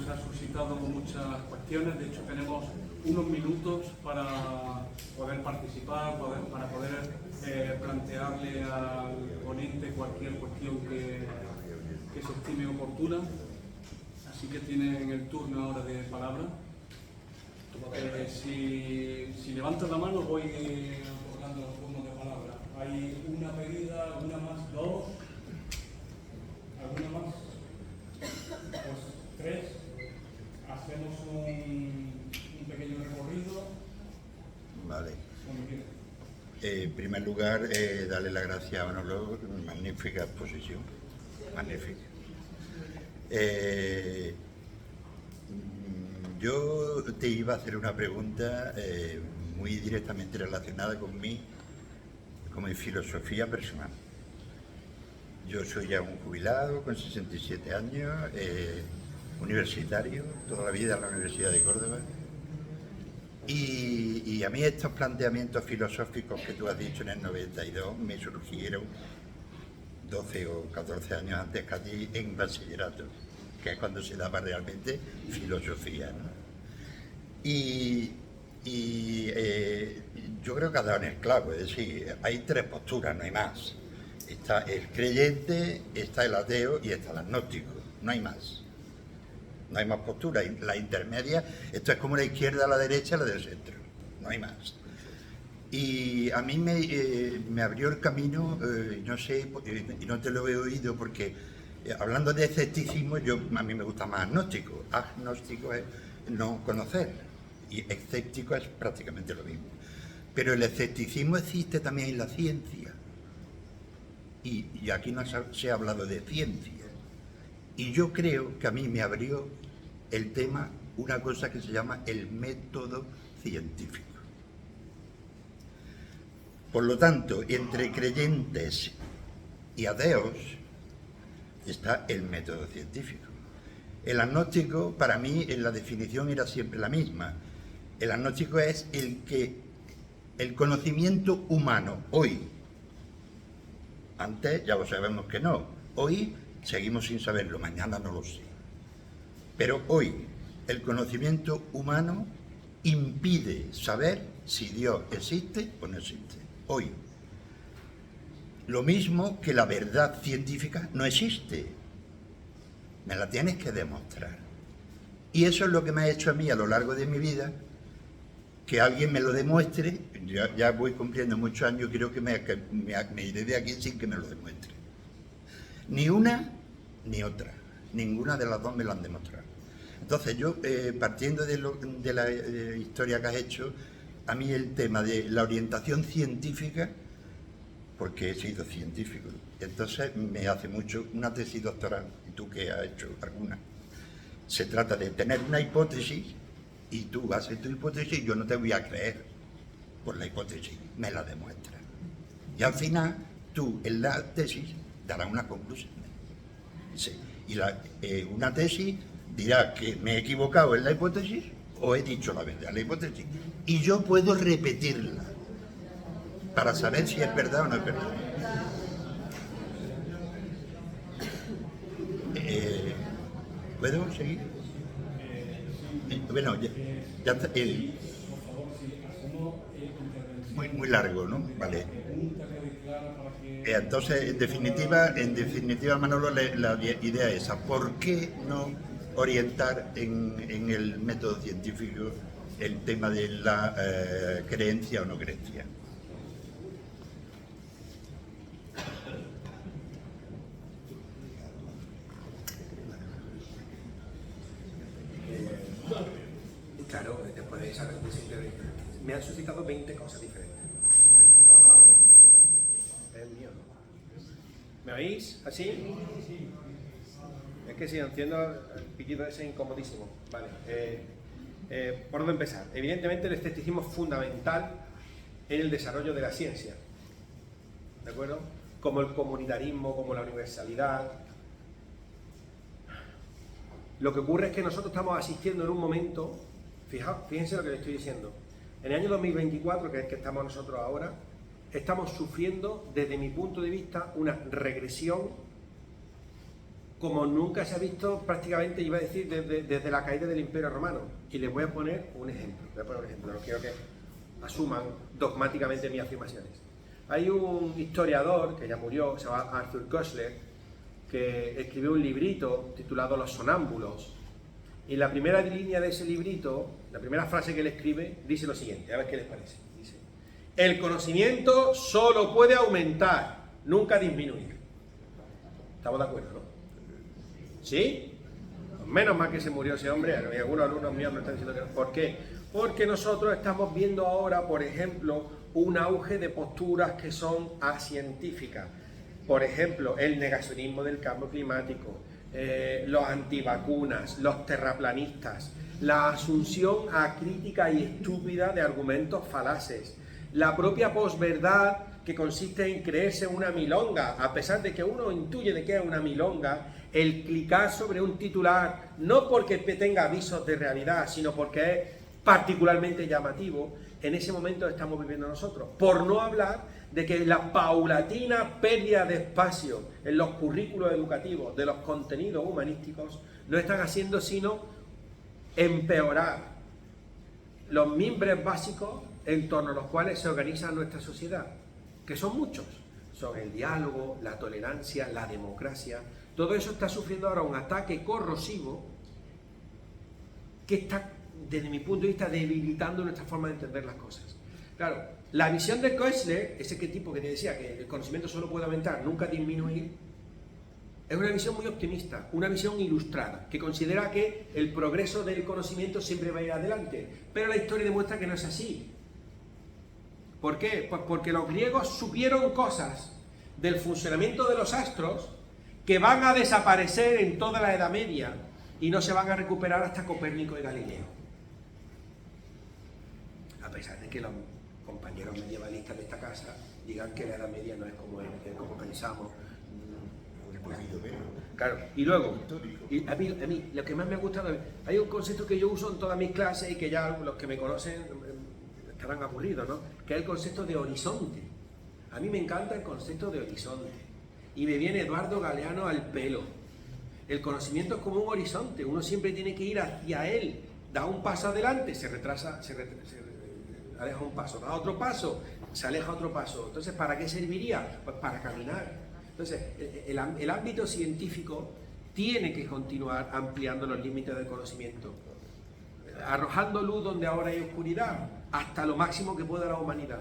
nos ha suscitado muchas cuestiones. De hecho, tenemos unos minutos para poder participar, para poder plantearle al ponente cualquier cuestión que se estime oportuna. Así que tienen el turno ahora de palabra. Si levantas la mano voy otorgando los turnos de palabra. Hay una pedida, alguna más, dos, alguna más, pues tres. Hacemos un pequeño recorrido. Vale. En primer lugar, darle las gracias a Manolo, magnífica exposición, magnífica. Yo te iba a hacer una pregunta muy directamente relacionada con mi filosofía personal. Yo soy ya un jubilado con 67 años, universitario, toda la vida en la Universidad de Córdoba. Y a mí estos planteamientos filosóficos que tú has dicho en el 92 me surgieron 12 o 14 años antes que a ti en bachillerato, que es cuando se daba realmente filosofía, ¿no? Yo creo que has dado en el clavo, es decir, hay tres posturas, no hay más. Está el creyente, está el ateo y está el agnóstico, no hay más. No hay más postura, la intermedia, esto es como la izquierda, la derecha, la del centro, no hay más. Y a mí me abrió el camino, no sé, y no te lo he oído porque hablando de escepticismo, a mí me gusta más agnóstico. Agnóstico es no conocer y escéptico es prácticamente lo mismo. Pero el escepticismo existe también en la ciencia. Y aquí no se ha hablado de ciencia. Y yo creo que a mí me abrió el tema una cosa que se llama el método científico. Por lo tanto, entre creyentes y ateos está el método científico. El agnóstico, para mí, en la definición era siempre la misma. El agnóstico es el conocimiento humano hoy. Antes ya lo sabemos que no. Hoy seguimos sin saberlo, mañana no lo sé. Pero hoy el conocimiento humano impide saber si Dios existe o no existe. Hoy. Lo mismo que la verdad científica no existe. Me la tienes que demostrar. Y eso es lo que me ha hecho a mí a lo largo de mi vida, que alguien me lo demuestre. Ya voy cumpliendo muchos años, creo que me iré de aquí sin que me lo demuestre. Ni una ni otra. Ninguna de las dos me lo han demostrado. Entonces yo, partiendo de la historia que has hecho, a mí el tema de la orientación científica, porque he sido científico, entonces me hace mucho una tesis doctoral, y tú que has hecho alguna. Se trata de tener una hipótesis y tú haces tu hipótesis y yo no te voy a creer por la hipótesis, me la demuestras. Y al final tú en la tesis darás una conclusión. Sí. Y una tesis dirá que me he equivocado en la hipótesis o he dicho la verdad en la hipótesis. Y yo puedo repetirla para saber si es verdad o no es verdad. ¿Puedo seguir? Bueno, ya está. Muy largo, ¿no? Vale. Entonces, en definitiva, Manolo, la idea es esa. ¿Por qué no orientar en el método científico el tema de la creencia o no creencia? Claro, después de esa me han suscitado 20 cosas diferentes. Es mío, ¿no? ¿Me oís? ¿Así? Es que si enciendo el piquido ese incomodísimo. Vale. ¿Por dónde empezar? Evidentemente el escepticismo es fundamental en el desarrollo de la ciencia. ¿De acuerdo? Como el comunitarismo, como la universalidad. Lo que ocurre es que nosotros estamos asistiendo en un momento, fíjense lo que les estoy diciendo, en el año 2024, que es el que estamos nosotros ahora, estamos sufriendo, desde mi punto de vista, una regresión como nunca se ha visto prácticamente, iba a decir, desde la caída del Imperio Romano. Y les voy a poner un ejemplo. No quiero que asuman dogmáticamente mis afirmaciones. Hay un historiador que ya murió, se llama Arthur Koestler, que escribió un librito titulado Los sonámbulos. Y la primera línea de ese librito, la primera frase que él escribe, dice lo siguiente, a ver qué les parece. Dice: el conocimiento solo puede aumentar, nunca disminuir. ¿Estamos de acuerdo, no? ¿Sí? Menos mal que se murió ese hombre, y algunos alumnos míos me están diciendo que no. ¿Por qué? Porque nosotros estamos viendo ahora, por ejemplo, un auge de posturas que son acientíficas. Por ejemplo, el negacionismo del cambio climático, los antivacunas, los terraplanistas, la asunción acrítica y estúpida de argumentos falaces, la propia posverdad, que consiste en creerse una milonga, a pesar de que uno intuye de que es una milonga, el clicar sobre un titular, no porque tenga avisos de realidad, sino porque es particularmente llamativo. En ese momento estamos viviendo nosotros. Por no hablar de que la paulatina pérdida de espacio en los currículos educativos de los contenidos humanísticos no están haciendo sino empeorar los mimbres básicos en torno a los cuales se organiza nuestra sociedad, que son muchos. Son el diálogo, la tolerancia, la democracia. Todo eso está sufriendo ahora un ataque corrosivo que está, desde mi punto de vista, debilitando nuestra forma de entender las cosas. Claro, la visión de Koestler, ese tipo que te decía que el conocimiento solo puede aumentar, nunca disminuir, es una visión muy optimista, una visión ilustrada, que considera que el progreso del conocimiento siempre va a ir adelante. Pero la historia demuestra que no es así. ¿Por qué? Pues porque los griegos supieron cosas del funcionamiento de los astros que van a desaparecer en toda la Edad Media y no se van a recuperar hasta Copérnico y Galileo. A pesar de que los compañeros medievalistas de esta casa digan que la Edad Media no es como pensamos. Claro, y luego, a mí lo que más me ha gustado, hay un concepto que yo uso en todas mis clases y que ya los que me conocen estarán aburridos, ¿no? Que es el concepto de horizonte. A mí me encanta el concepto de horizonte. Y me viene Eduardo Galeano al pelo. El conocimiento es como un horizonte, uno siempre tiene que ir hacia él. Da un paso adelante, se retrasa, aleja un paso, da otro paso, se aleja otro paso. Entonces, ¿para qué serviría? Pues para caminar. Entonces, el ámbito científico tiene que continuar ampliando los límites del conocimiento, arrojando luz donde ahora hay oscuridad, hasta lo máximo que pueda la humanidad.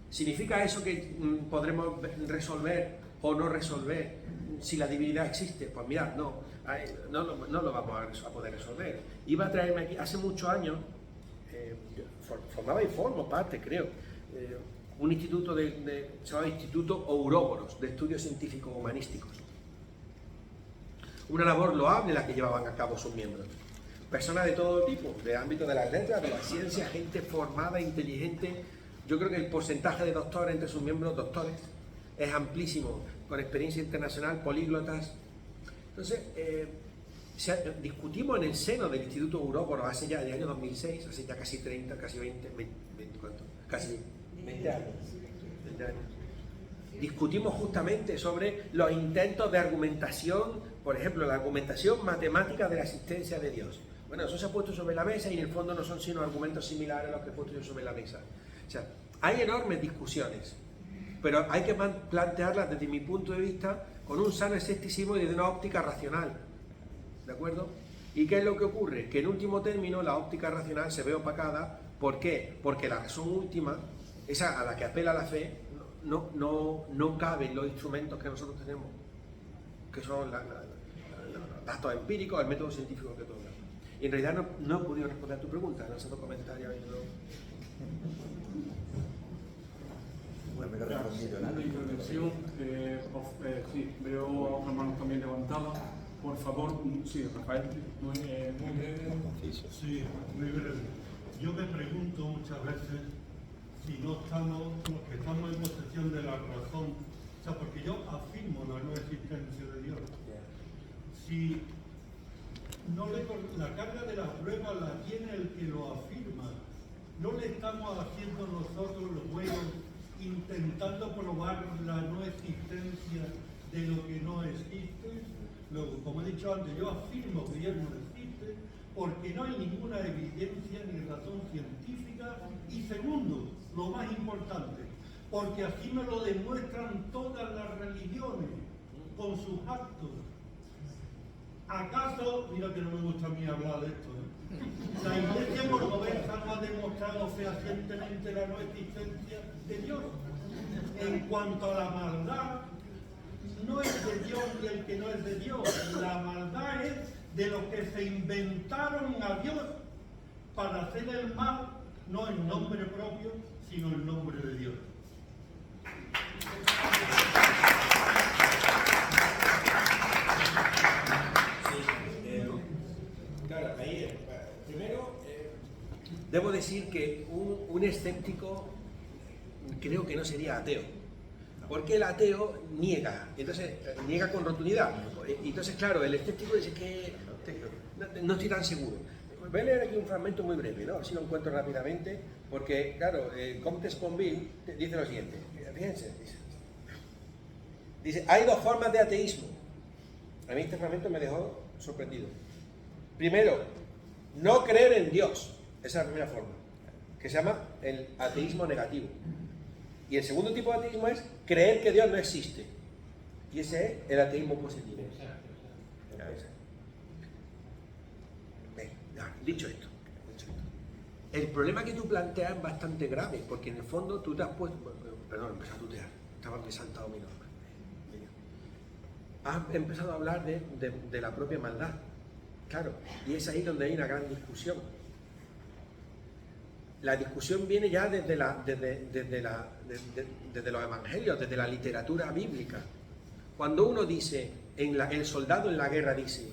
¿Significa eso que podremos resolver o no resolver si la divinidad existe? Pues mirad, no lo vamos a poder resolver. Iba a traerme aquí, hace muchos años, formaba y formo parte, creo, un instituto se llamaba Instituto Ouroboros, de Estudios Científicos Humanísticos. Una labor loable la que llevaban a cabo sus miembros. Personas de todo tipo, de ámbito de las letras, de la ciencia, gente formada, inteligente. Yo creo que el porcentaje de doctores entre sus miembros, doctores, es amplísimo, con experiencia internacional, políglotas. Entonces, discutimos en el seno del Instituto Ouroboros hace ya el año 2006, hace ya casi 30, casi 20 ¿cuánto? Casi 20 años. Discutimos justamente sobre los intentos de argumentación, por ejemplo, la argumentación matemática de la existencia de Dios. Bueno, eso se ha puesto sobre la mesa y en el fondo no son sino argumentos similares a los que he puesto yo sobre la mesa. O sea, hay enormes discusiones, pero hay que plantearlas desde mi punto de vista con un sano escepticismo y desde una óptica racional. ¿De acuerdo? ¿Y qué es lo que ocurre? Que en último término la óptica racional se ve opacada. ¿Por qué? Porque la razón última, esa a la que apela la fe, no caben los instrumentos que nosotros tenemos, que son los datos empíricos, el método científico que todo. Y en realidad no he podido responder a tu pregunta, no he hecho comentarios. Bueno, me lo he respondido, ¿no? Una intervención, sí, veo a otras manos también levantadas. Por favor, sí, Rafael. Muy breve. Sí, muy breve. Yo me pregunto muchas veces si no estamos, los que estamos en posesión de la razón, o sea, porque yo afirmo la no existencia de Dios. Si la carga de la prueba la tiene el que lo afirma, no le estamos haciendo nosotros los buenos intentando probar la no existencia de lo que no existe. Luego, como he dicho antes, yo afirmo que Dios no existe porque no hay ninguna evidencia ni razón científica. Y segundo, lo más importante, porque así me lo demuestran todas las religiones con sus actos. ¿Acaso, mira que no me gusta a mí hablar de esto, la Iglesia cordobesa no ha demostrado fehacientemente la no existencia de Dios? En cuanto a la maldad, no es de Dios ni el que no es de Dios. La maldad es de los que se inventaron a Dios para hacer el mal, no en nombre propio, sino en nombre de Dios. Claro, ahí primero debo decir que un escéptico creo que no sería ateo, porque el ateo niega, entonces niega con rotundidad. Entonces, claro, el escéptico dice que no estoy tan seguro. Voy a leer aquí un fragmento muy breve, ¿no? Así lo encuentro rápidamente, porque, claro, Comte Sponville dice lo siguiente, fíjense, dice, hay dos formas de ateísmo. A mí este fragmento me dejó sorprendido. Primero, no creer en Dios, esa es la primera forma, que se llama el ateísmo negativo. Y el segundo tipo de ateísmo es creer que Dios no existe, y ese es el ateísmo positivo. Dicho esto, el problema que tú planteas es bastante grave, porque en el fondo tú te has puesto, perdón, empecé a tutear, estaba saltado mi norma. Has empezado a hablar de la propia maldad, claro, y es ahí donde hay una gran discusión. La discusión viene ya desde los evangelios, desde la literatura bíblica. Cuando uno dice, el soldado en la guerra dice,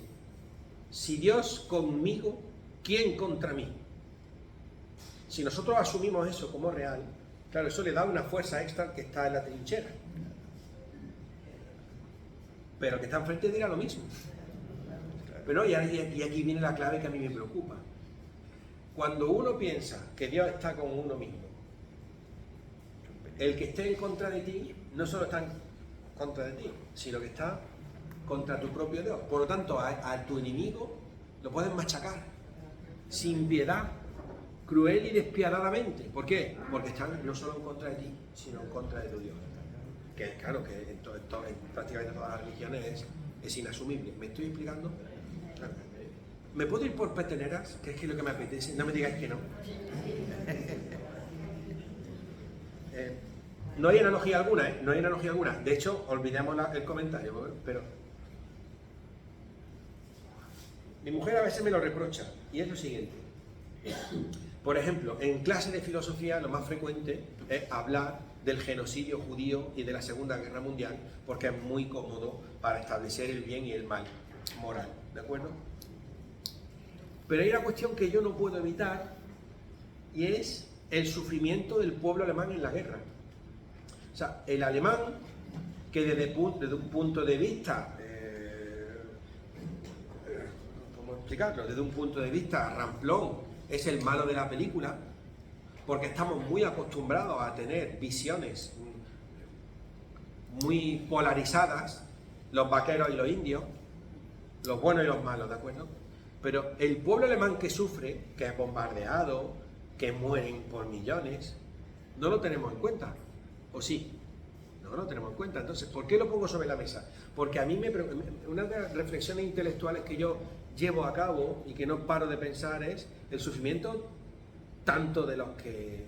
si Dios conmigo, ¿quién contra mí? Si nosotros asumimos eso como real, claro, eso le da una fuerza extra al que está en la trinchera. Pero que está enfrente dirá lo mismo. Pero y aquí viene la clave que a mí me preocupa. Cuando uno piensa que Dios está con uno mismo, el que esté en contra de ti no solo está en contra de ti, sino que está contra tu propio Dios. Por lo tanto, a tu enemigo lo puedes machacar sin piedad, cruel y despiadadamente. ¿Por qué? Porque están no solo en contra de ti, sino en contra de tu Dios. Que claro, que en prácticamente todas las religiones es inasumible. ¿Me estoy explicando? Claro. ¿Me puedo ir por peteneras? Que es que lo que me apetece. No me digáis que no. No hay analogía alguna, ¿eh? No hay analogía alguna. De hecho, olvidemos el comentario, pero mi mujer a veces me lo reprocha, y es lo siguiente. Por ejemplo, en clase de filosofía lo más frecuente es hablar del genocidio judío y de la Segunda Guerra Mundial, porque es muy cómodo para establecer el bien y el mal moral, ¿de acuerdo? Pero hay una cuestión que yo no puedo evitar, y es el sufrimiento del pueblo alemán en la guerra. O sea, el alemán, que desde un punto de vista, ¿cómo explicarlo? Desde un punto de vista ramplón, es el malo de la película, porque estamos muy acostumbrados a tener visiones muy polarizadas, los vaqueros y los indios, los buenos y los malos, ¿de acuerdo? Pero el pueblo alemán que sufre, que es bombardeado, que mueren por millones, no lo tenemos en cuenta, ¿o sí? No lo tenemos en cuenta. Entonces, ¿por qué lo pongo sobre la mesa? Porque a mí una de las reflexiones intelectuales que yo llevo a cabo y que no paro de pensar es el sufrimiento tanto de los que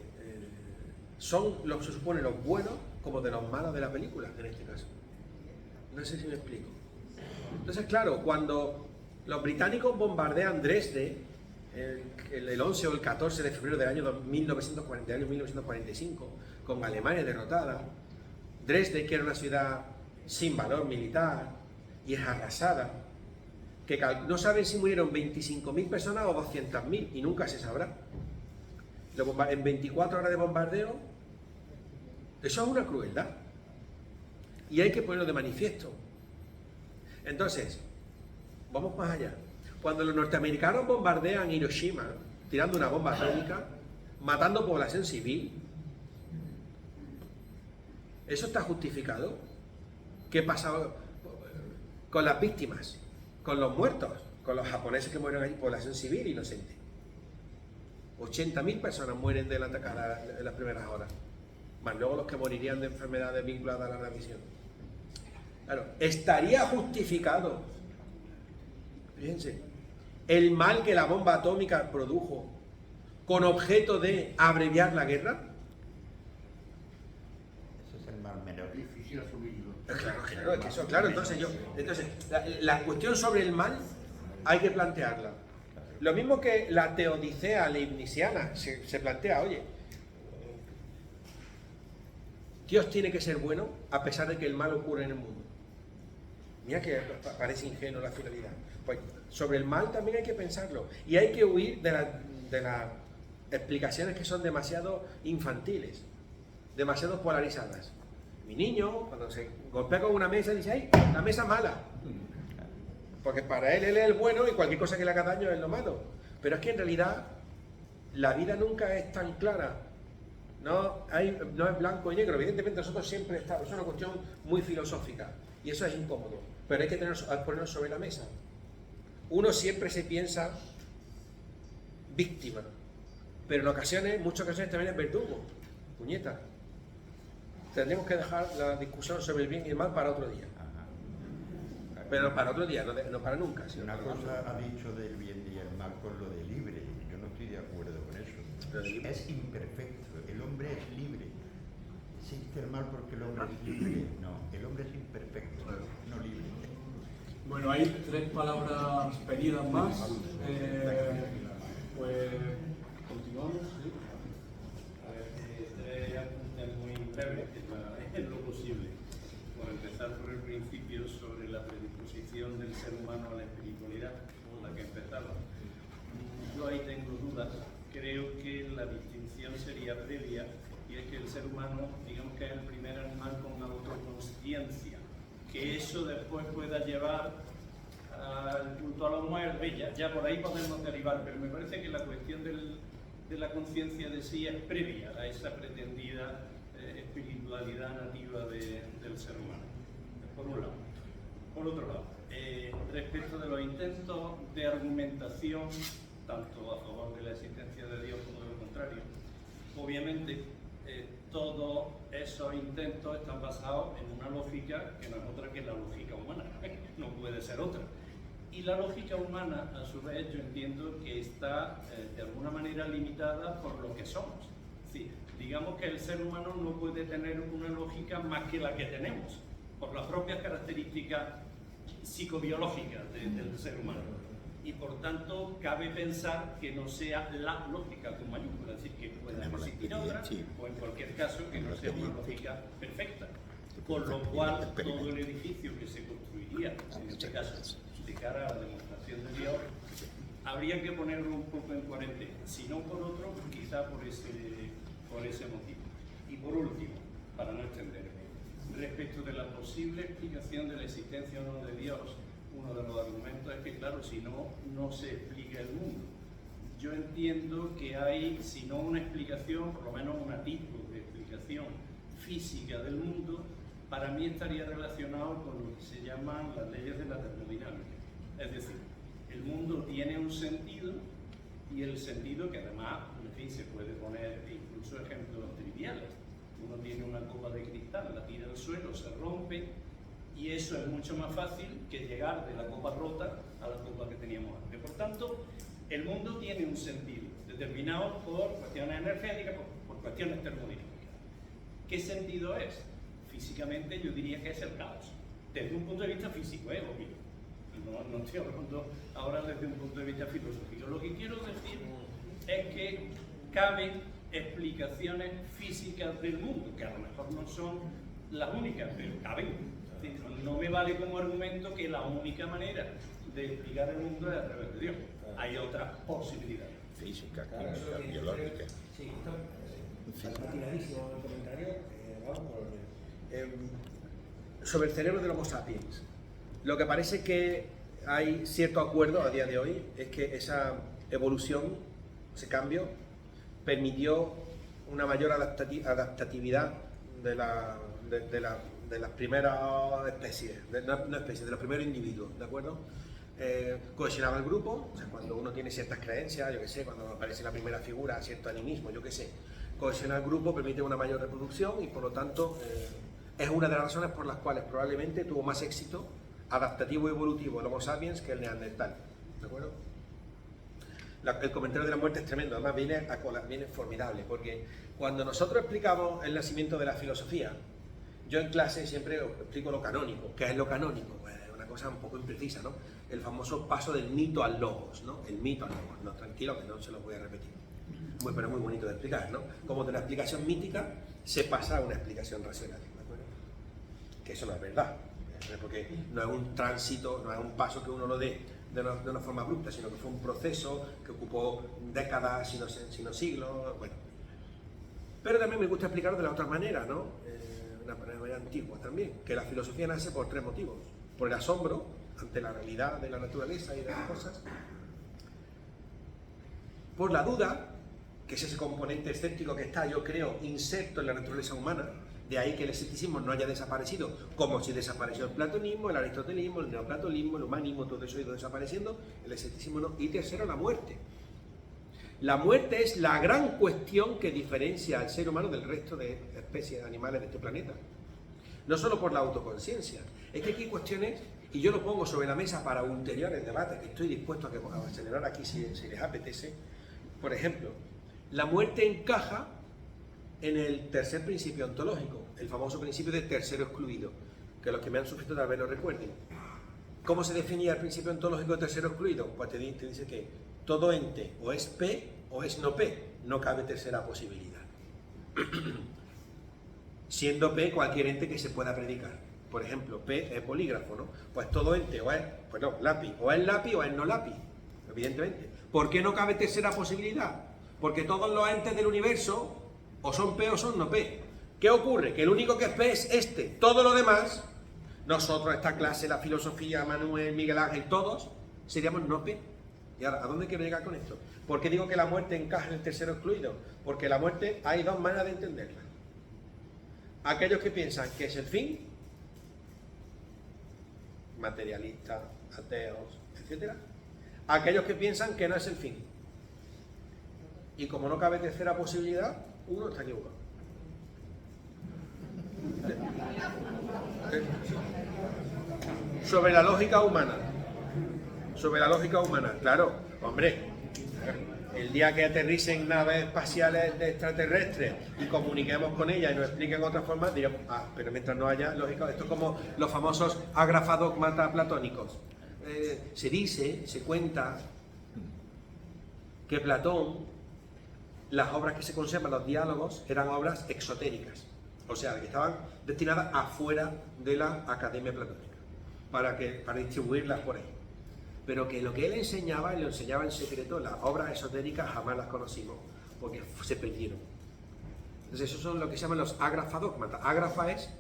son los que se supone los buenos como de los malos de la película, en este caso. No sé si me explico. Entonces, claro, cuando los británicos bombardean Dresde el 11 o el 14 de febrero del año 1945, con Alemania derrotada, Dresde, que era una ciudad sin valor militar y es arrasada, que no saben si murieron 25.000 personas o 200.000, y nunca se sabrá. En 24 horas de bombardeo, eso es una crueldad, y hay que ponerlo de manifiesto. Entonces, vamos más allá. Cuando los norteamericanos bombardean Hiroshima, tirando una bomba atómica, matando población civil, ¿eso está justificado? ¿Qué pasaba? con las víctimas, con los muertos, con los japoneses que mueren allí, población civil inocente. 80.000 personas mueren del ataque en las primeras horas, más luego los que morirían de enfermedades vinculadas a la radiación. Claro, estaría justificado, fíjense, el mal que la bomba atómica produjo con objeto de abreviar la guerra. Ese es el mal menor. Difícil asumirlo. Claro, es que eso, claro, entonces la cuestión sobre el mal hay que plantearla. Lo mismo que la teodicea leibniziana se plantea, oye, Dios tiene que ser bueno a pesar de que el mal ocurre en el mundo. Mira que parece ingenuo la finalidad. Pues sobre el mal también hay que pensarlo. Y hay que huir de las explicaciones que son demasiado infantiles, demasiado polarizadas. Mi niño, cuando se golpea con una mesa, dice, ¡ay, la mesa mala! Porque para él es el bueno y cualquier cosa que le haga daño es lo malo. Pero es que en realidad la vida nunca es tan clara. No es blanco y negro. Evidentemente nosotros siempre estamos, es una cuestión muy filosófica y eso es incómodo. Pero hay que ponerlo sobre la mesa. Uno siempre se piensa víctima, pero en muchas ocasiones también es verdugo. Puñeta. Tendremos que dejar la discusión sobre el bien y el mal para otro día. Pero para otro día, no para nunca. Una cosa ha dicho del bien y el mal con lo de libre. Yo no estoy de acuerdo con eso. Es imperfecto. El hombre es libre. ¿Existe el mal porque el hombre es libre? No, el hombre es imperfecto, no libre. Bueno, hay 3 palabras pedidas más. Pues continuamos. ¿Sí? A ver, 3 apuntes muy breves, en lo posible. Por empezar por el principio sobre la predisposición del ser humano a la espiritualidad, con la que empezaba. Yo ahí tengo dudas. Creo que la distinción sería previa, y es que el ser humano, digamos que es el primer animal con autoconsciencia. Que eso después pueda llevar al punto a la muerte, ya por ahí podemos derivar, pero me parece que la cuestión de la conciencia de sí es previa a esa pretendida espiritualidad nativa del ser humano, por un lado. Por otro lado, respecto de los intentos de argumentación, tanto a favor de la existencia de Dios como de lo contrario, obviamente todos esos intentos están basados en una lógica que no es otra que la lógica humana, no puede ser otra. Y la lógica humana, a su vez, yo entiendo que está de alguna manera limitada por lo que somos. Es decir, digamos que el ser humano no puede tener una lógica más que la que tenemos, por las propias características psicobiológicas del ser humano. Y por tanto, cabe pensar que no sea la lógica con mayúsculas, es decir, que pueda existir otra, o en cualquier caso, que no sea una lógica perfecta. Con lo cual, todo el edificio que se construiría, en este caso, de cara a la demostración de Dios, habría que ponerlo un poco en cuarentena, si no por otro, quizá por ese motivo. Y por último, para no extenderme, respecto de la posible explicación de la existencia o no de Dios, uno de los argumentos es que, claro, si no se explica el mundo. Yo entiendo que hay, si no una explicación, por lo menos un atisbo de explicación física del mundo, para mí estaría relacionado con lo que se llaman las leyes de la termodinámica. Es decir, el mundo tiene un sentido y el sentido que además, en fin, se puede poner incluso ejemplos triviales. Uno tiene una copa de cristal, la tira al suelo, se rompe y eso es mucho más fácil que llegar de la copa rota a la copa que teníamos antes. Por tanto, el mundo tiene un sentido determinado por cuestiones energéticas, por cuestiones termodinámicas. ¿Qué sentido es? Físicamente yo diría que es el caos, desde un punto de vista físico, obvio. No estoy hablando ahora desde un punto de vista filosófico. Lo que quiero decir es que caben explicaciones físicas del mundo, que a lo mejor no son las únicas, pero caben. No me vale como argumento que la única manera de explicar el mundo es a través de Dios. Hay otras posibilidades. Física, química, biológica. Sí, está tiradísimo el comentario. Vamos por orden. Sobre el cerebro del Homo sapiens. Lo que parece que hay cierto acuerdo a día de hoy es que esa evolución, ese cambio, permitió una mayor adaptatividad las primeras especies, de los primeros individuos, ¿de acuerdo? Cohesionaba el grupo, o sea, cuando uno tiene ciertas creencias, yo qué sé, cuando aparece la primera figura, cierto animismo, yo qué sé, cohesiona el grupo, permite una mayor reproducción y por lo tanto es una de las razones por las cuales probablemente tuvo más éxito adaptativo y evolutivo el Homo sapiens que el Neandertal, ¿de acuerdo? El comentario de la muerte es tremendo, además viene formidable, porque cuando nosotros explicamos el nacimiento de la filosofía, yo en clase siempre explico lo canónico. ¿Qué es lo canónico? Pues es una cosa un poco imprecisa, ¿no? El famoso paso del mito al logos, ¿no? El mito al logos. No, tranquilo, que no se lo voy a repetir. Pero es muy bonito de explicar, ¿no? Como de una explicación mítica se pasa a una explicación racional, ¿de acuerdo? Que eso no es verdad, porque no es un tránsito, no es un paso que uno lo dé de una forma abrupta, sino que fue un proceso que ocupó décadas, sino siglos, bueno. Pero también me gusta explicarlo de la otra manera, ¿no? Una manera antigua también, que la filosofía nace por 3 motivos. Por el asombro ante la realidad de la naturaleza y de las cosas, por la duda, que es ese componente escéptico que está, yo creo, inserto en la naturaleza humana, de ahí que el escepticismo no haya desaparecido, como si desapareció el platonismo, el aristotelismo, el neoplatonismo, el humanismo, todo eso ha ido desapareciendo, el escepticismo no. Y tercero, la muerte. La muerte es la gran cuestión que diferencia al ser humano del resto de especies animales de este planeta. No solo por la autoconciencia, es que aquí hay cuestiones, y yo lo pongo sobre la mesa para ulteriores debates, que estoy dispuesto a acelerar aquí si les apetece. Por ejemplo, la muerte encaja en el tercer principio ontológico, el famoso principio de tercero excluido, que los que me han suscrito tal vez lo recuerden. ¿Cómo se definía el principio ontológico de tercero excluido? Pues te dice que todo ente o es P o es no P, no cabe tercera posibilidad. Siendo P cualquier ente que se pueda predicar. Por ejemplo, P es polígrafo, ¿no? Pues todo ente o es, pues no, lápiz o es no lápiz, evidentemente. ¿Por qué no cabe tercera posibilidad? Porque todos los entes del universo o son P o son no P. ¿Qué ocurre? Que el único que es P es este. Todo lo demás, nosotros, esta clase, la filosofía, Manuel, Miguel Ángel, todos, seríamos no P. Y ahora, ¿a dónde quiero llegar con esto? ¿Por qué digo que la muerte encaja en el tercero excluido? Porque la muerte hay 2 maneras de entenderla. Aquellos que piensan que es el fin, materialistas, ateos, etc. Aquellos que piensan que no es el fin. Y como no cabe tercera posibilidad, uno está equivocado. Sobre la lógica humana. Sobre la lógica humana, claro, hombre, el día que aterricen naves espaciales de extraterrestres y comuniquemos con ellas y nos expliquen otra forma, diremos, pero mientras no haya lógica, esto es como los famosos agrafadogmata platónicos. Se cuenta que Platón, las obras que se conservan, los diálogos, eran obras exotéricas, o sea, que estaban destinadas afuera de la Academia Platónica, para distribuirlas por ahí. Pero que lo que él enseñaba, lo enseñaba en secreto, las obras esotéricas jamás las conocimos, porque se perdieron. Entonces, esos son lo que se llaman los agrafadogmata. Ágrafa es,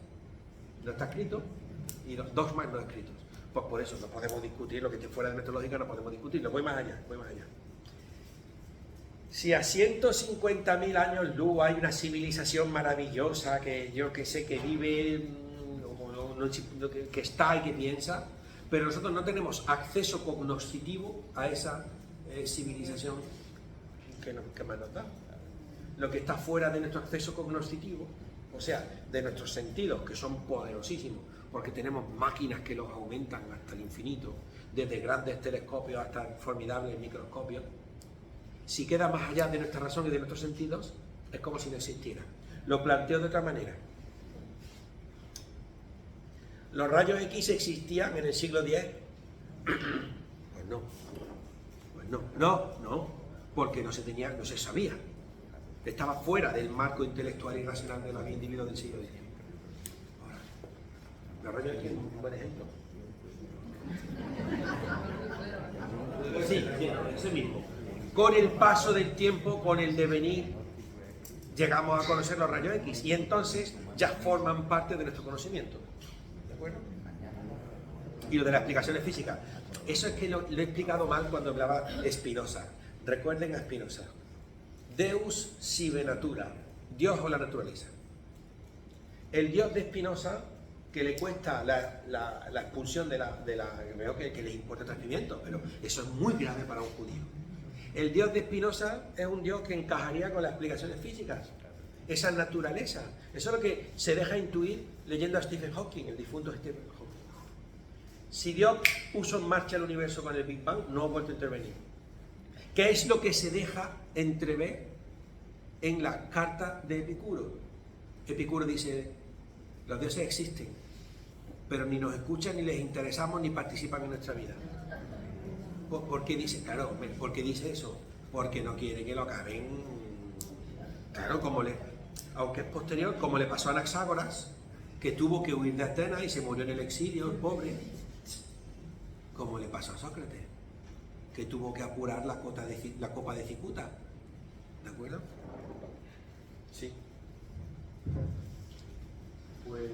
no está escrito, y los dogmas no escritos. Pues por eso no podemos discutir lo que esté fuera de nuestra lógica, no podemos discutirlo. Voy más allá. Si a 150.000 años luz hay una civilización maravillosa que yo que sé que vive, que está y que piensa, pero nosotros no tenemos acceso cognoscitivo a esa civilización que más nos da. Lo que está fuera de nuestro acceso cognoscitivo, o sea, de nuestros sentidos, que son poderosísimos, porque tenemos máquinas que los aumentan hasta el infinito, desde grandes telescopios hasta formidables microscopios. Si queda más allá de nuestra razón y de nuestros sentidos, es como si no existiera. Lo planteo de otra manera. ¿Los rayos X existían en el siglo X? Pues no, porque no se sabía. Estaba fuera del marco intelectual y racional de los individuos del siglo X. Ahora, los rayos X es un buen ejemplo. Sí, ese mismo. Con el paso del tiempo, con el devenir, llegamos a conocer los rayos X y entonces ya forman parte de nuestro conocimiento. ¿De acuerdo? Y lo de las explicaciones físicas. Eso es que lo he explicado mal cuando hablaba Spinoza. Recuerden a Spinoza. Deus sive natura. Dios o la naturaleza. El Dios de Spinoza que le cuesta la expulsión veo que les importa el sentimiento, pero eso es muy grave para un judío. El Dios de Spinoza es un Dios que encajaría con las explicaciones físicas, esa naturaleza. Eso es lo que se deja intuir leyendo a Stephen Hawking, el difunto Stephen Hawking. Si Dios puso en marcha el universo con el Big Bang, no ha vuelto a intervenir. ¿Qué es lo que se deja entrever en la carta de Epicuro? Epicuro dice, los dioses existen, pero ni nos escuchan, ni les interesamos, ni participan en nuestra vida. ¿Por qué dice? Claro, ¿por qué dice eso? Porque no quiere que lo acaben. Claro, aunque es posterior, como le pasó a Anaxágoras, que tuvo que huir de Atenas y se murió en el exilio, el pobre. Como le pasó a Sócrates, que tuvo que apurar la copa de cicuta. ¿De acuerdo? Sí. Pues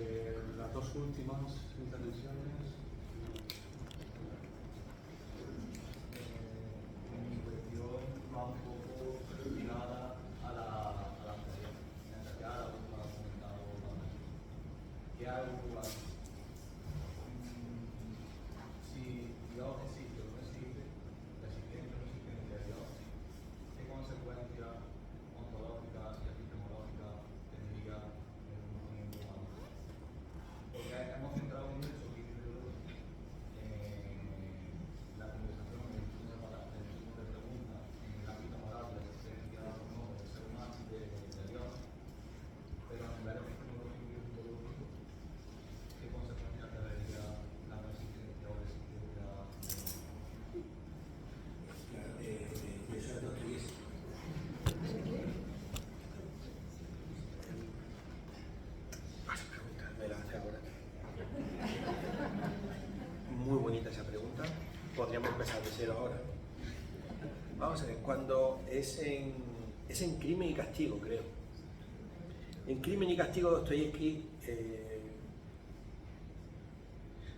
las dos últimas intervenciones. Mi cuestión va un poco ligada a la teoría. En realidad, lo ha comentado ¿qué hago cuando si Dios existe o no existe, la existencia o no existencia de Dios, qué consecuencias ontológicas y epistemológicas tendría en un movimiento humano? Porque hemos centrado mucho la conversación en el turno de preguntas en el ámbito moral de la existencia o no del ser humano de Dios, pero a nivel epistemológico y ontológico, ¿qué consecuencias tendría la no existencia o la existencia de Dios? Eso es Dostoyevski. Me la hace ahora. Muy bonita esa pregunta. Podríamos empezar de cero ahora. Vamos a ver, cuando es en Crimen y Castigo, creo. En Crimen y Castigo, Dostoyevski,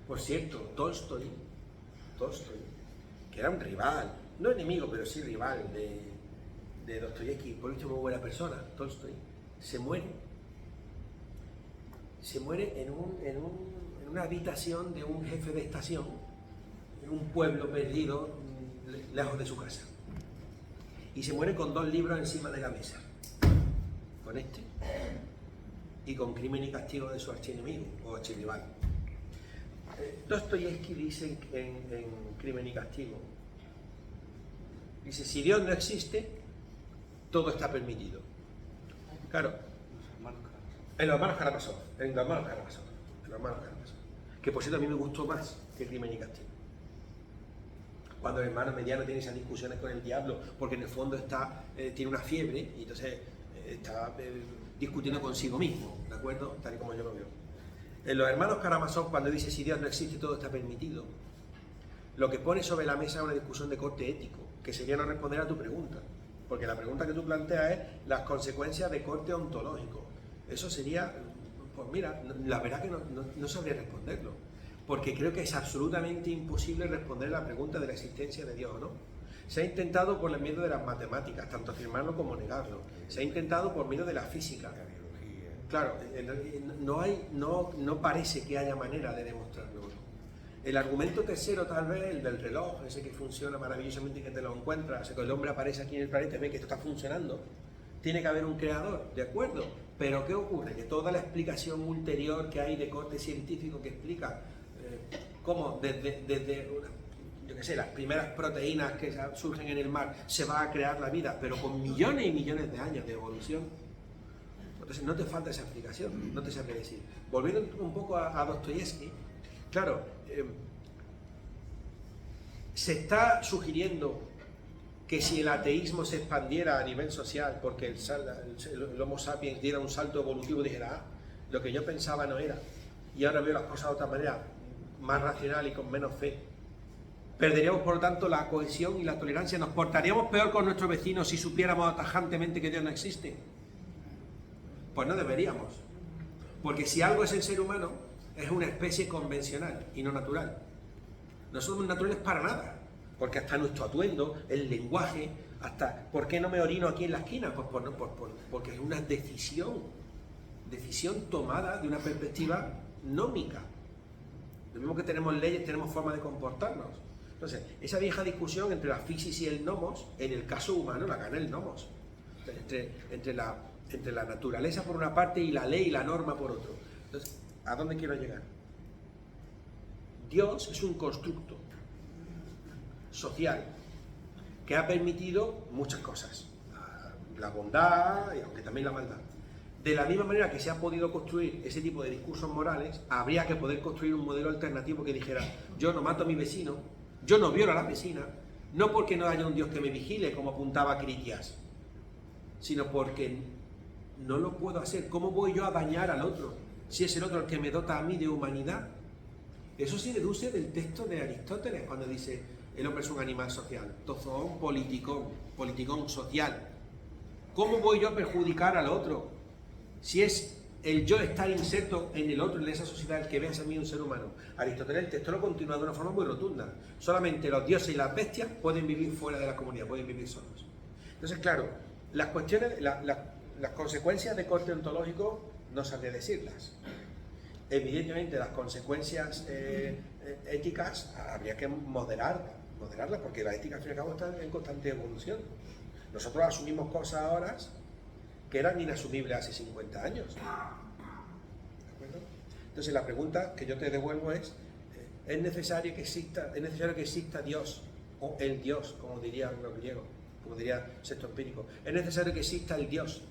por cierto, Tolstoy, que era un rival, no enemigo, pero sí rival de Dostoyevski, por último muy buena persona, Tolstoy, se muere en una habitación de un jefe de estación, en un pueblo perdido, lejos de su casa. Y se muere con 2 libros encima de la mesa, con este y con Crimen y Castigo de su archienemigo o archirrival. Dostoyevski dice en Crimen y Castigo, dice, si Dios no existe, todo está permitido. Claro, en los hermanos Karamazov, que por cierto a mí me gustó más que Crimen y Castigo. Cuando el hermano mediano tiene esas discusiones con el diablo, porque en el fondo tiene una fiebre y entonces está discutiendo consigo mismo, ¿de acuerdo? Tal y como yo lo veo. En los hermanos Karamazov, cuando dice si Dios no existe, todo está permitido, lo que pone sobre la mesa es una discusión de corte ético, que sería no responder a tu pregunta, porque la pregunta que tú planteas es las consecuencias de corte ontológico. Eso sería, pues mira, la verdad que no sabría responderlo, porque creo que es absolutamente imposible responder la pregunta de la existencia de Dios o no. Se ha intentado por el medio de las matemáticas, tanto afirmarlo como negarlo. Se ha intentado por medio de la física. Claro, no parece que haya manera de demostrarlo. El argumento tercero, tal vez, el del reloj, ese que funciona maravillosamente y que te lo encuentras, o sea, que el hombre aparece aquí en el planeta y ve que esto está funcionando. Tiene que haber un creador, ¿de acuerdo? Pero ¿qué ocurre? Que toda la explicación ulterior que hay de corte científico que explica cómo desde yo qué sé, las primeras proteínas que surgen en el mar se va a crear la vida, pero con millones y millones de años de evolución. Entonces no te falta esa explicación, no te sabría decir. Volviendo un poco a Dostoyevski, claro, se está sugiriendo que si el ateísmo se expandiera a nivel social, porque el Homo sapiens diera un salto evolutivo, dijera, lo que yo pensaba no era, y ahora veo las cosas de otra manera, más racional y con menos fe, perderíamos por lo tanto la cohesión y la tolerancia, nos portaríamos peor con nuestros vecinos si supiéramos tajantemente que Dios no existe. Pues no deberíamos, porque si algo es el ser humano, es una especie convencional y no natural. No somos naturales para nada, porque hasta nuestro atuendo, el lenguaje, hasta ¿por qué no me orino aquí en la esquina? Pues porque es una decisión tomada de una perspectiva nómica. Lo mismo que tenemos leyes, tenemos formas de comportarnos. Entonces, esa vieja discusión entre la physis y el nomos, en el caso humano la gana el nomos. Entre la naturaleza por una parte y la ley y la norma por otro. Entonces, ¿a dónde quiero llegar? Dios es un constructo social que ha permitido muchas cosas. La bondad y aunque también la maldad. De la misma manera que se ha podido construir ese tipo de discursos morales, habría que poder construir un modelo alternativo que dijera: yo no mato a mi vecino, yo no violo a la vecina, no porque no haya un Dios que me vigile, como apuntaba Critias, sino porque no lo puedo hacer. ¿Cómo voy yo a dañar al otro si es el otro el que me dota a mí de humanidad? Eso se deduce del texto de Aristóteles cuando dice: el hombre es un animal social, tozón politicón social. ¿Cómo voy yo a perjudicar al otro si es el yo estar inserto en el otro, en esa sociedad, el que veas a mí un ser humano? Aristóteles el texto lo continúa de una forma muy rotunda. Solamente los dioses y las bestias pueden vivir fuera de la comunidad, pueden vivir solos. Entonces, claro, las cuestiones, las consecuencias de corte ontológico no sabría decirlas. Evidentemente las consecuencias éticas habría que moderarlas, porque la ética al fin y al cabo está en constante evolución. Nosotros asumimos cosas ahora que eran inasumibles hace 50 años. ¿De acuerdo? Entonces la pregunta que yo te devuelvo es necesario que exista Dios, o el Dios, como dirían los griegos, como diría Sexto Empírico? ¿Es necesario que exista el Dios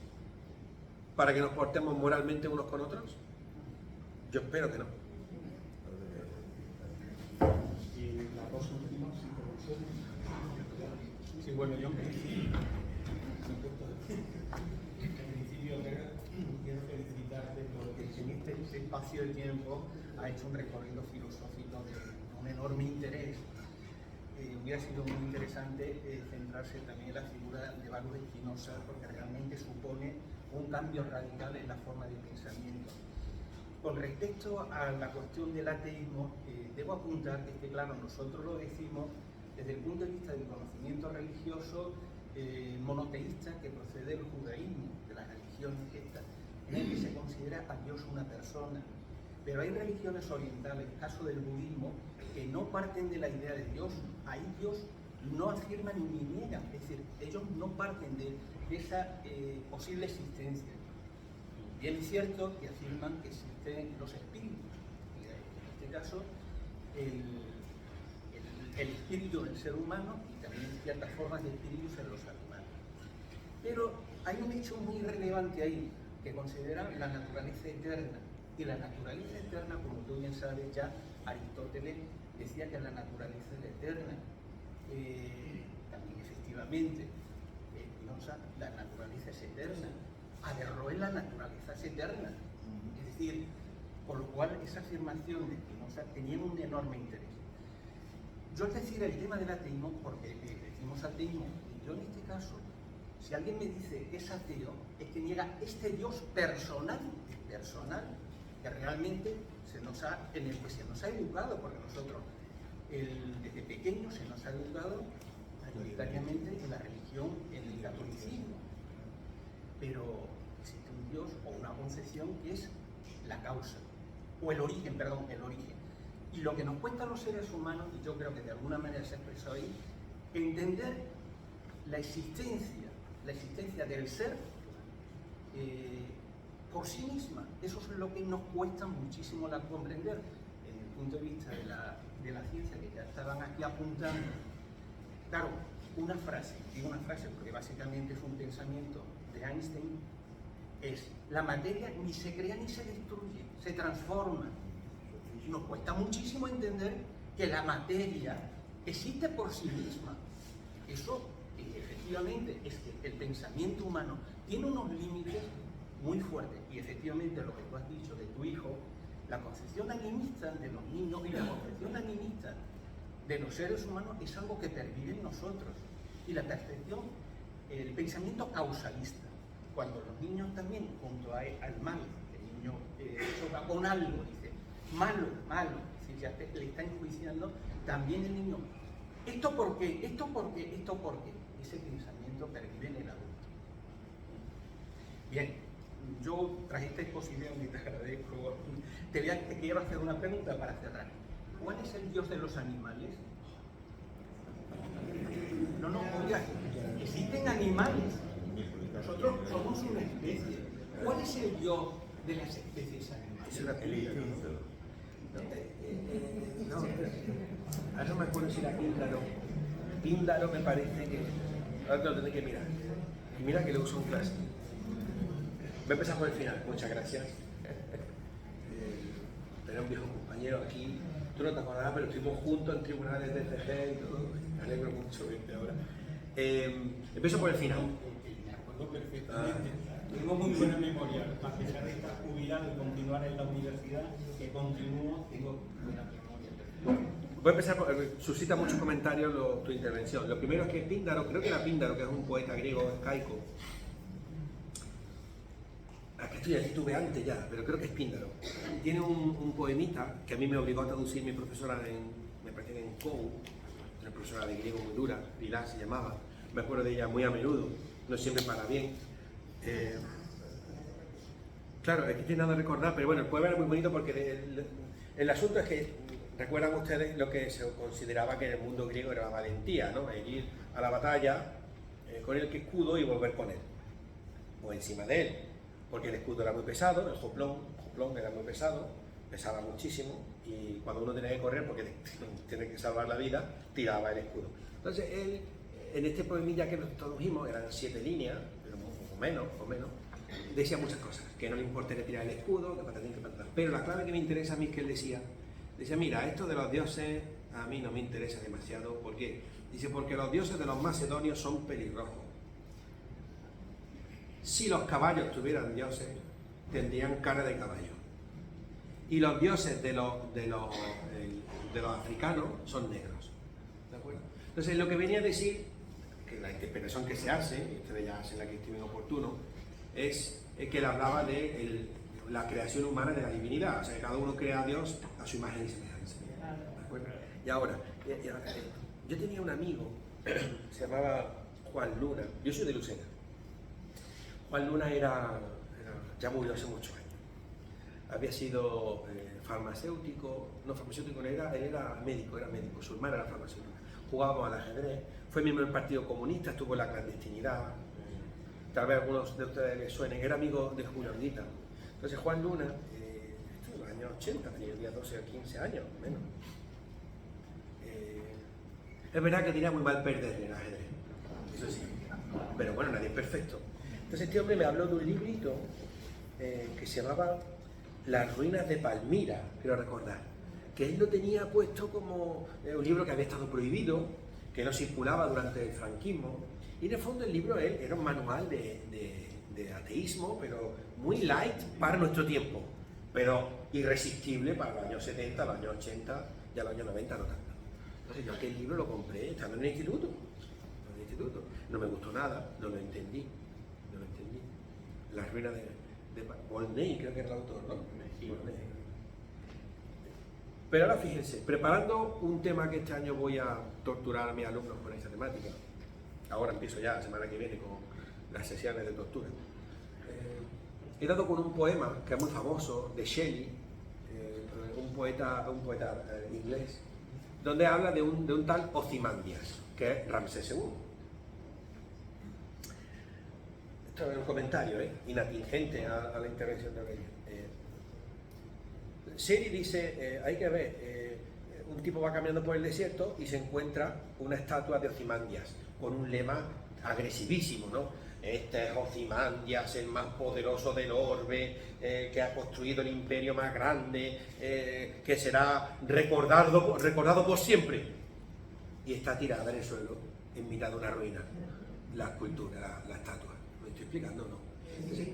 para que nos portemos moralmente unos con otros? Yo espero que no. Y las dos últimas intervenciones. Sí, bueno, yo en principio quiero felicitarte porque en este espacio de tiempo ha hecho un recorrido filosófico de un enorme interés. Hubiera sido muy interesante centrarse también en la figura de Baruch Spinoza, porque realmente supone un cambio radical en la forma de pensamiento. Con respecto a la cuestión del ateísmo, debo apuntar que, claro, nosotros lo decimos desde el punto de vista del conocimiento religioso monoteísta que procede del judaísmo, de las religiones estas, en el que se considera a Dios una persona. Pero hay religiones orientales, caso del budismo, que no parten de la idea de Dios. Ahí Dios no afirman ni niegan, es decir, ellos no parten de esa posible existencia. Bien es cierto que afirman que existen los espíritus, en este caso el espíritu del ser humano y también ciertas formas de espíritus en los animales. Pero hay un hecho muy relevante ahí, que consideran la naturaleza eterna. Y la naturaleza eterna, como tú bien sabes ya, Aristóteles decía que la naturaleza es eterna. También efectivamente, Spinoza, la naturaleza es eterna. Averroes, la naturaleza es eterna. Es decir, por lo cual esa afirmación de Spinoza tenía un enorme interés. Yo al decir el tema del ateísmo, porque decimos ateísmo, y yo en este caso, si alguien me dice que es ateo, es que niega este Dios personal, que realmente en el que se nos ha educado, porque nosotros desde pequeños se nos ha educado mayoritariamente en la religión, en el catolicismo. Pero existe un Dios o una concepción que es la causa, o el origen. Y lo que nos cuesta a los seres humanos, y yo creo que de alguna manera se expresó ahí, entender la existencia del ser por sí misma. Eso es lo que nos cuesta muchísimo comprender desde el punto de vista de la ciencia, que ya estaban aquí apuntando. Claro, digo una frase porque básicamente es un pensamiento de Einstein, es: la materia ni se crea ni se destruye, se transforma. Nos cuesta muchísimo entender que la materia existe por sí misma. Eso, efectivamente, es que el pensamiento humano tiene unos límites muy fuertes. Y efectivamente, lo que tú has dicho de tu hijo, la concepción animista de los niños y la concepción animista de los seres humanos es algo que pervive en nosotros. Y la percepción, el pensamiento causalista, cuando los niños también, junto al mal, el niño choca con algo, dice malo, es decir, ya le está enjuiciando, también el niño, ¿esto por qué? Ese pensamiento pervive en el adulto. Bien, yo tras esta exposición y te agradezco, te quiero hacer una pregunta para cerrar. ¿Cuál es el dios de los animales? No, oiga, existen animales. Nosotros somos una especie. ¿Cuál es el dios de las especies animales? Es una película, ¿no? Ahora no me acuerdo si era Píndaro. Píndaro me parece que... Ahora te lo tendré que mirar. Y mira que luego son clásicos. Voy a empezar por el final. Muchas gracias. Tenía un viejo compañero aquí. Tú no te acordarás, pero estuvimos juntos en tribunales de CG y todo. Me alegro mucho verte ahora. Empiezo por el final. Me acuerdo perfectamente. Tengo muy buena memoria, a pesar de estar jubilado y continuar en la universidad, que continúo, tengo buena memoria. Voy a empezar suscita muchos comentarios tu intervención. Lo primero es que Píndaro, creo que era Píndaro, que es un poeta griego arcaico. Aquí estoy titubeante ya, pero creo que es Píndaro. Tiene un poemita que a mí me obligó a traducir mi profesora me parece que en COU, una profesora de griego muy dura, Pilar se llamaba. Me acuerdo de ella muy a menudo, no siempre para bien. Claro, aquí tiene nada a recordar, pero bueno, el poema era muy bonito porque el asunto es que recuerdan ustedes lo que se consideraba que en el mundo griego era la valentía, ¿no? El ir a la batalla con el escudo y volver con él, o encima de él, porque el escudo era muy pesado, el joplón era muy pesado, pesaba muchísimo, y cuando uno tenía que correr porque tiene que salvar la vida, tiraba el escudo. Entonces él, en este poemilla que nos tradujimos, eran 7 líneas, o menos, decía muchas cosas, que no le importaría tirar el escudo, que patatín, que patatán. Pero la clave que me interesa a mí es que él decía, mira, esto de los dioses a mí no me interesa demasiado. ¿Por qué? Dice, porque los dioses de los macedonios son pelirrojos. Si los caballos tuvieran dioses, tendrían cara de caballo. Y los dioses de los africanos son negros. ¿De acuerdo? Entonces, lo que venía a decir, que la interpretación que se hace, y ustedes ya hacen la que estimen oportuno, es que él hablaba de la creación humana de la divinidad. O sea, que cada uno crea a Dios a su imagen y semejanza. ¿De acuerdo? Y ahora, yo tenía un amigo, se llamaba Juan Luna. Yo soy de Lucena. Juan Luna ya murió hace muchos años. Había sido farmacéutico, él era médico, su hermana era farmacéutica. Jugábamos al ajedrez, fue miembro del Partido Comunista, estuvo en la clandestinidad. Tal vez algunos de ustedes les suenen, era amigo de Julio Anguita. Entonces Juan Luna, esto en los años 80, tenía 12 o 15 años, menos. Es verdad que tenía muy mal perder en el ajedrez, eso sí, pero bueno, nadie es perfecto. Entonces este hombre me habló de un librito que se llamaba Las ruinas de Palmira, quiero recordar, que él lo tenía puesto como un libro que había estado prohibido, que no circulaba durante el franquismo, y en el fondo el libro era un manual de ateísmo, pero muy light para nuestro tiempo, pero irresistible para los años 70, los años 80 y a los años 90 no tanto. Entonces yo aquel libro lo compré estando en el instituto. No me gustó nada, no lo entendí. Las ruinas de Volney, creo que era el autor, ¿no? Pero ahora fíjense, preparando un tema que este año voy a torturar a mis alumnos con esta temática. Ahora empiezo ya la semana que viene con las sesiones de tortura. He dado con un poema que es muy famoso, de Shelley, un poeta inglés, donde habla de un tal Ozymandias, que es Ramsés II. Esto es un comentario inatingente a la intervención de Aurelio. Shelley dice, hay que ver, un tipo va caminando por el desierto y se encuentra una estatua de Ozymandias con un lema agresivísimo, ¿no? Este es Ozymandias, el más poderoso del orbe, que ha construido el imperio más grande, que será recordado por siempre. Y está tirada en el suelo, en mitad de una ruina, la escultura, la estatua. ¿Me estoy explicando o no? Entonces,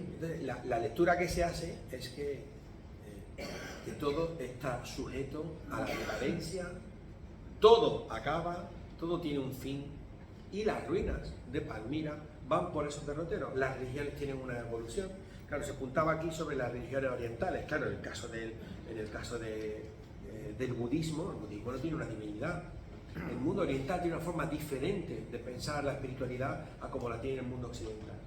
la lectura que se hace es que todo está sujeto a la decadencia, todo acaba, todo tiene un fin, y las ruinas de Palmira van por esos derroteros. Las religiones tienen una evolución. Claro, se apuntaba aquí sobre las religiones orientales. Claro, en el caso del budismo, el budismo no tiene una divinidad. El mundo oriental tiene una forma diferente de pensar la espiritualidad a como la tiene el mundo occidental.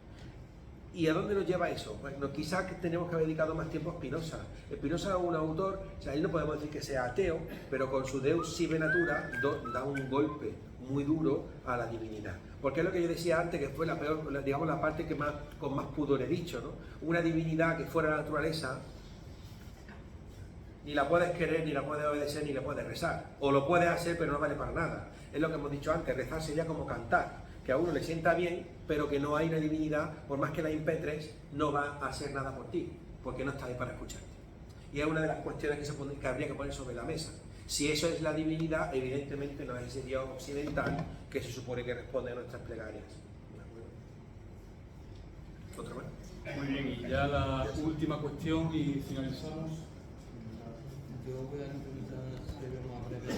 ¿Y a dónde nos lleva eso? Bueno, quizás que tenemos que haber dedicado más tiempo a Spinoza. Spinoza es un autor, o sea, él no podemos decir que sea ateo, pero con su Deus sive natura da un golpe muy duro a la divinidad. Porque es lo que yo decía antes, que fue la peor, digamos, la parte que más, con más pudor he dicho, ¿no? Una divinidad que fuera la naturaleza, ni la puedes querer, ni la puedes obedecer, ni la puedes rezar. O lo puedes hacer, pero no vale para nada. Es lo que hemos dicho antes, rezar sería como cantar, que a uno le sienta bien, pero que no hay una divinidad, por más que la impetres, no va a hacer nada por ti, porque no está ahí para escucharte. Y es una de las cuestiones que habría que poner sobre la mesa. Si eso es la divinidad, evidentemente no es ese Dios occidental que se supone que responde a nuestras plegarias. ¿Otra más? Muy bien, y ya la última cuestión y finalizamos. Yo voy a intentar ser lo más breve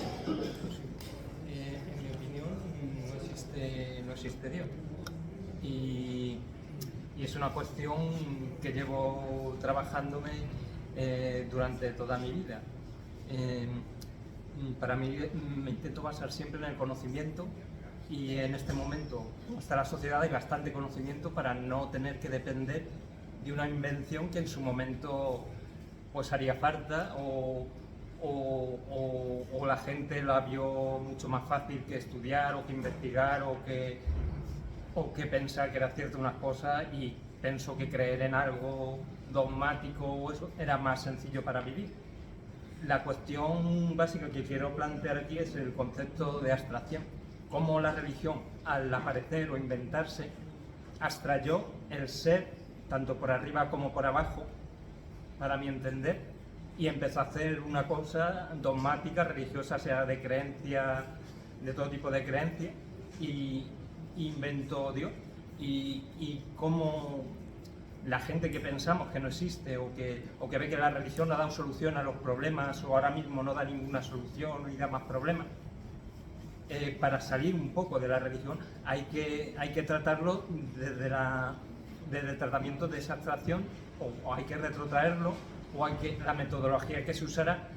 posible. En mi opinión, no existe Dios. Y es una cuestión que llevo trabajándome durante toda mi vida. Para mí me intento basar siempre en el conocimiento y en este momento, como está la sociedad, hay bastante conocimiento para no tener que depender de una invención que en su momento pues haría falta o la gente la vio mucho más fácil que estudiar o que investigar o que pensar que era cierto unas cosas y pensó que creer en algo dogmático o eso era más sencillo para vivir. La cuestión básica que quiero plantear aquí es el concepto de abstracción. Cómo la religión, al aparecer o inventarse, abstrayó el ser tanto por arriba como por abajo, para mi entender, y empezó a hacer una cosa dogmática, religiosa, sea de creencia, de todo tipo de creencia, y inventó Dios. Y cómo la gente que pensamos que no existe o que ve que la religión no da solución a los problemas o ahora mismo no da ninguna solución y da más problemas, para salir un poco de la religión hay que tratarlo desde el tratamiento de esa abstracción o hay que retrotraerlo o la metodología que se usará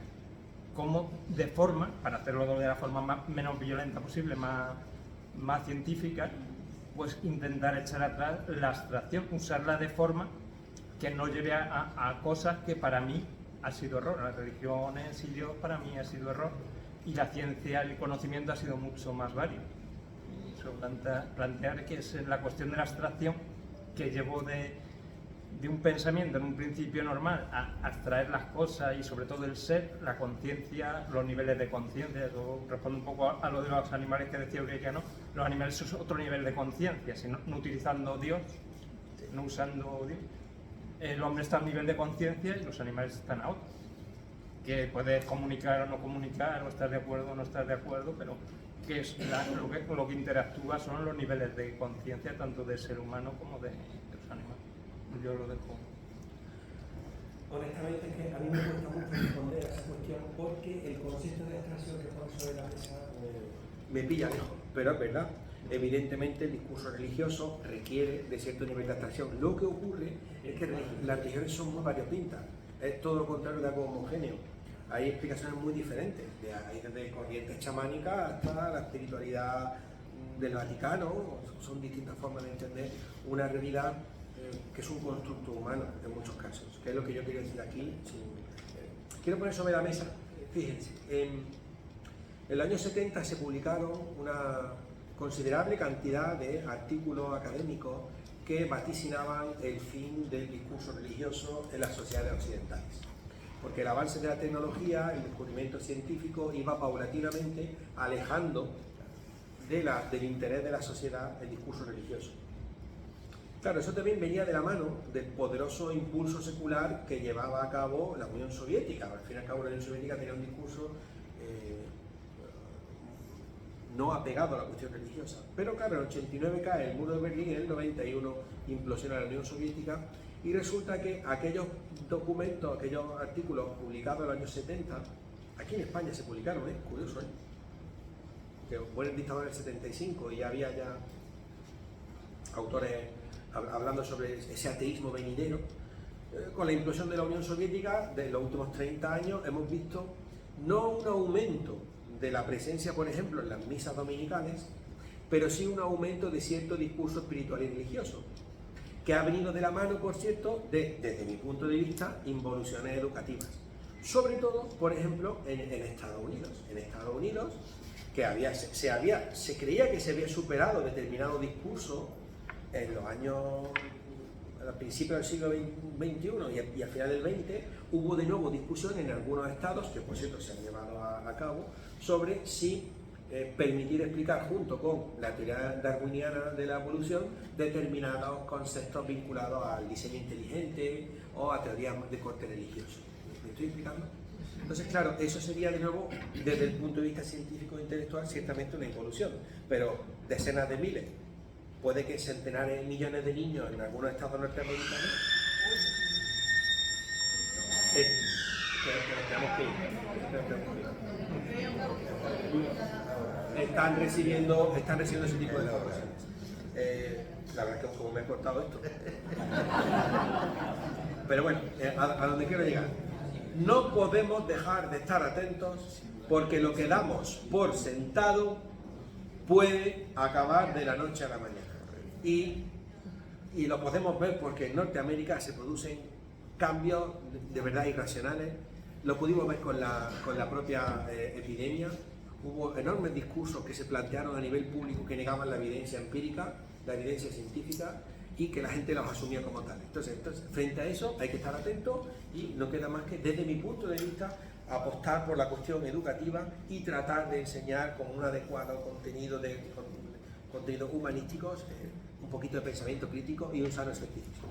como de forma, para hacerlo de la forma menos violenta posible, más científica, pues intentar echar atrás la abstracción, usarla de forma que no lleve a cosas que para mí ha sido error. La religión en sí Dios para mí ha sido error y la ciencia, el conocimiento ha sido mucho más válido. Y eso plantear que es la cuestión de la abstracción que llevó de un pensamiento en un principio normal a abstraer las cosas y sobre todo el ser, la conciencia, los niveles de conciencia. Eso responde un poco a lo de los animales que decía Eureka, ¿no? Los animales es otro nivel de conciencia, no utilizando Dios, no usando Dios. El hombre está a un nivel de conciencia y los animales están a otro. Que puedes comunicar o no comunicar, o estar de acuerdo o no estar de acuerdo, pero que es lo que interactúa son los niveles de conciencia tanto del ser humano como de los animales. Yo lo dejo. Honestamente es que a mí me cuesta mucho responder a esa cuestión porque el concepto de abstracción que pone sobre la mesa Me pilla lejos, pero es verdad. Evidentemente el discurso religioso requiere de cierto nivel de abstracción. Lo que ocurre es que las religiones son muy variopintas, es todo lo contrario de algo homogéneo. Hay explicaciones muy diferentes, hay desde corrientes chamánicas hasta la espiritualidad del Vaticano. Son distintas formas de entender una realidad que es un constructo humano en muchos casos, que es lo que yo quiero decir aquí. Quiero poner sobre la mesa, fíjense, en el año 70 se publicaron una considerable cantidad de artículos académicos que vaticinaban el fin del discurso religioso en las sociedades occidentales. Porque el avance de la tecnología, el descubrimiento científico iba paulatinamente alejando del interés de la sociedad el discurso religioso. Claro, eso también venía de la mano del poderoso impulso secular que llevaba a cabo la Unión Soviética. Al fin y al cabo la Unión Soviética tenía un discurso no apegado a la cuestión religiosa. Pero claro, en el 89 cae el muro de Berlín, en el 91 implosiona la Unión Soviética y resulta que aquellos documentos, aquellos artículos publicados en los años 70, aquí en España se publicaron, curioso, que fue el dictador del 75 y había ya autores hablando sobre ese ateísmo venidero. Con la implosión de la Unión Soviética, de los últimos 30 años, hemos visto no un aumento de la presencia, por ejemplo, en las misas dominicales, pero sí un aumento de cierto discurso espiritual y religioso. que ha venido de la mano, por cierto, desde mi punto de vista, involuciones educativas. Sobre todo, por ejemplo, en Estados Unidos. En Estados Unidos, que se creía que se había superado determinado discurso en los años, a principios del siglo XXI y al final del XX, hubo de nuevo discusión en algunos estados, que por cierto se han llevado a cabo, sobre si permitir explicar junto con la teoría darwiniana de la evolución determinados conceptos vinculados al diseño inteligente o a teorías de corte religioso. ¿Me estoy explicando? Entonces, claro, eso sería de nuevo, desde el punto de vista científico e intelectual, ciertamente una evolución, pero decenas de miles, puede que centenares de millones de niños en algunos estados norteamericanos están recibiendo ese tipo de informaciones. La verdad es que como me he cortado esto. Pero bueno, a donde quiero llegar. No podemos dejar de estar atentos porque lo que damos por sentado puede acabar de la noche a la mañana. Y lo podemos ver porque en Norteamérica se producen cambios de verdad irracionales. Lo pudimos ver con la propia epidemia. Hubo enormes discursos que se plantearon a nivel público que negaban la evidencia empírica, la evidencia científica, y que la gente los asumía como tales. Entonces, frente a eso hay que estar atentos y no queda más que, desde mi punto de vista, apostar por la cuestión educativa y tratar de enseñar con un adecuado contenido humanísticos, un poquito de pensamiento crítico y un sano escepticismo.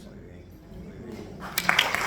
Muy bien, muy bien.